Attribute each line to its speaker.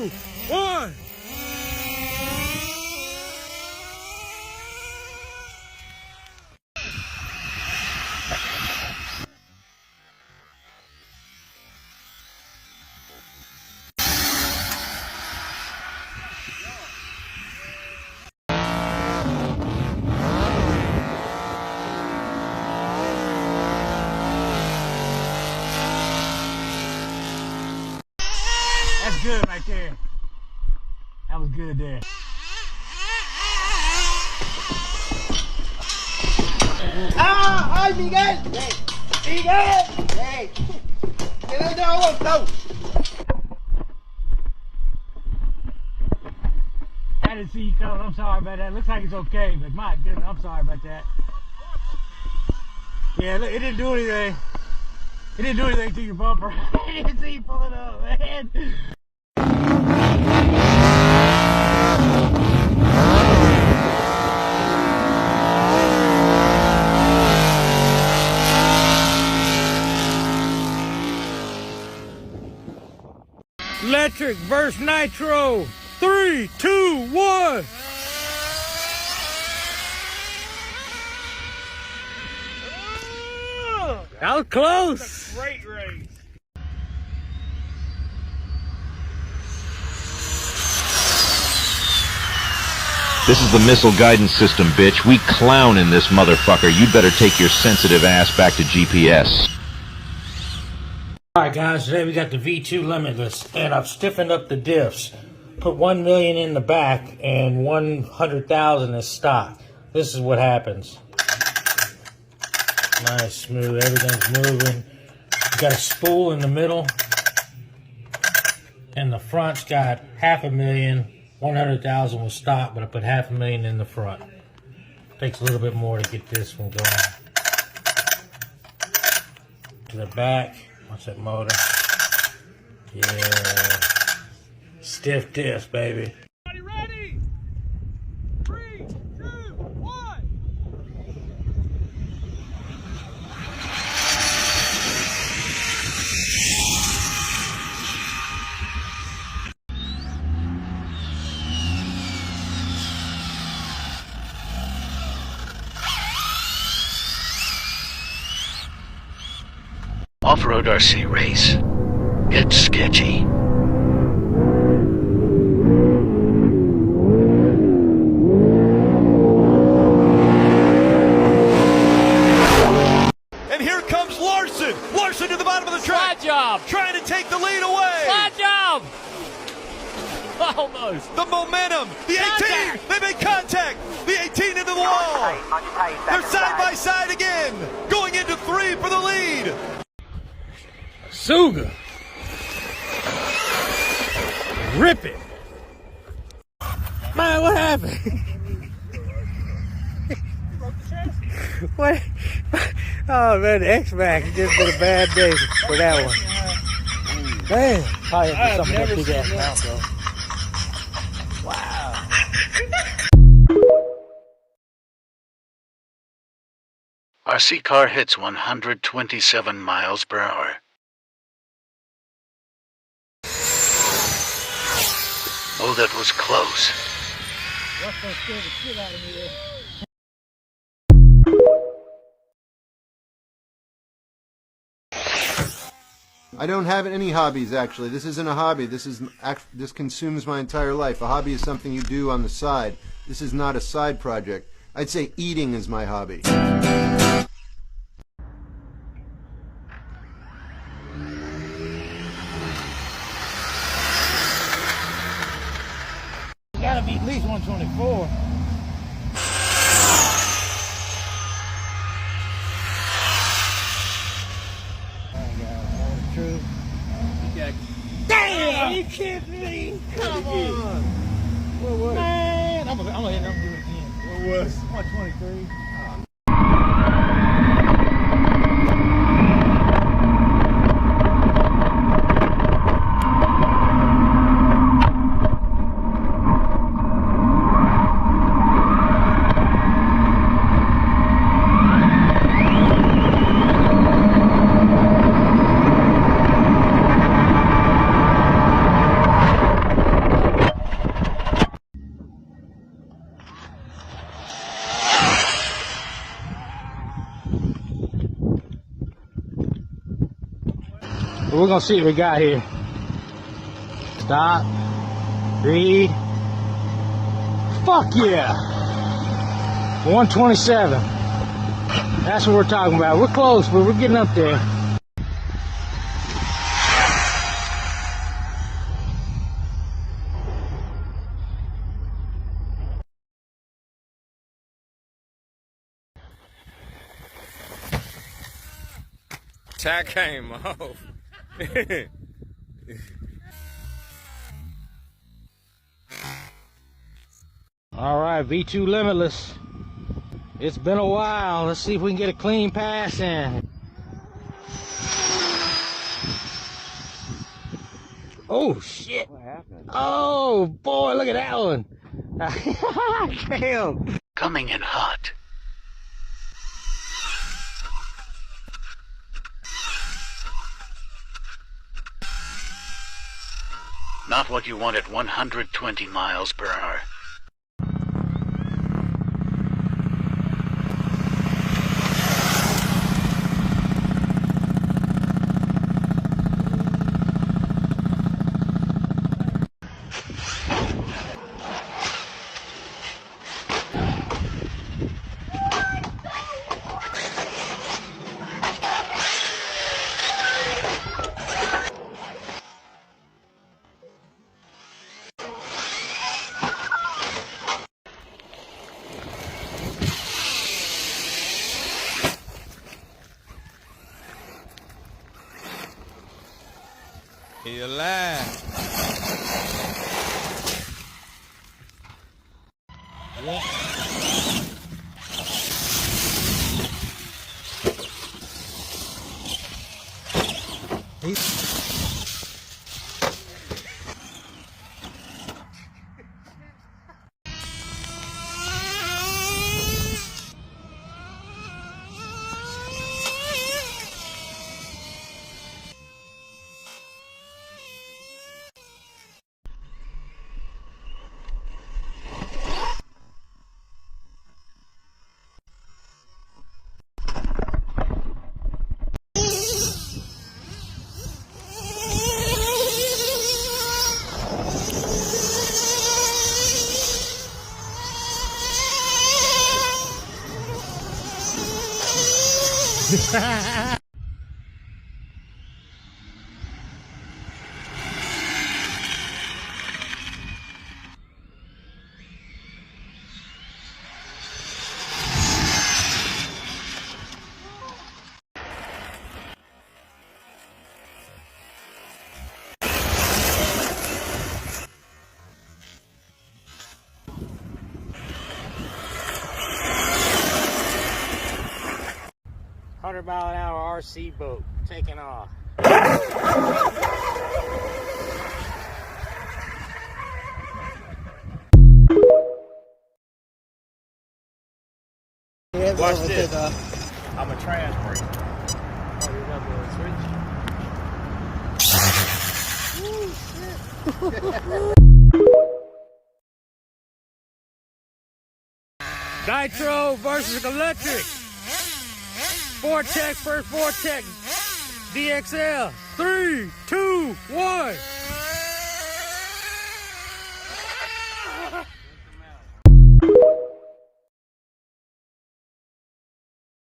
Speaker 1: 1. That's good right there. That was good there.
Speaker 2: ¡Ah! ¡Ay, Miguel! ¡Miguel! ¡Hey! ¡Quédate aguantado!
Speaker 1: I didn't see you coming. I'm sorry about that. Looks like it's okay, but my goodness, I'm sorry about that. Yeah, look, it didn't do anything. It didn't do anything to your bumper. I didn't see you pulling up, man. Electric versus nitro. 3, 2, 1. That was close. Great race.
Speaker 3: This is the missile guidance system, bitch. We clown in this motherfucker. You'd better take your sensitive ass back to GPS.
Speaker 1: Alright guys, today we got the V2 Limitless, and I've stiffened up the diffs. Put 1 million in the back and 100,000 is stock. This is what happens. Nice, smooth, everything's moving. You got a spool in the middle, and the front's got 500,000. 100,000 was stock, but I put 500,000 in the front. Takes a little bit more to get this one going. To the back. Watch that motor. Yeah. Stiff diffs, baby. Ready? 3, 2, 1.
Speaker 4: Off-road RC race. Get sketchy.
Speaker 5: And here comes Larson. Larson to the bottom of the track.
Speaker 6: Slide job.
Speaker 5: Trying to take the lead away.
Speaker 6: Slide job. Almost.
Speaker 5: The momentum. The 18.
Speaker 6: Contact.
Speaker 5: They make contact. The 18 into the wall. They're side by side again. Going into 3 for the lead.
Speaker 1: Suga. Rip it. Man, what happened? What? Oh man, the X-Max has just been a bad day for that one. Man, probably have to do something with that big ass mount though. Wow.
Speaker 4: RC car hits 127 miles per hour. Oh, that was close.
Speaker 7: I don't have any hobbies, actually. This isn't a hobby. This consumes my entire life. A hobby is something you do on the side. This is not a side project. I'd say eating is my hobby.
Speaker 1: Gotta be at least 124. True. Damn! Are you kidding me? Come on! What was? Man, I'm gonna hit up do it again. What was? 123. But we're gonna see what we got here. Stop. Read. Fuck yeah! 127. That's what we're talking about. We're close, but we're getting up there.
Speaker 6: Tack came off.
Speaker 1: All right, V2 Limitless. It's been a while. Let's see if we can get a clean pass in. Oh, shit.
Speaker 6: What happened?
Speaker 1: Oh, boy, look at that one. Damn.
Speaker 4: Coming in hot. Not what you want at 120 miles per hour.
Speaker 6: He alive.
Speaker 1: $100-mile-an-hour RC boat taking off.
Speaker 6: Watch this. I'm a trans brake.
Speaker 1: Oh, you got the switch? Nitro versus electric. Vortex versus Vortex. DXL. 3, 2, 1.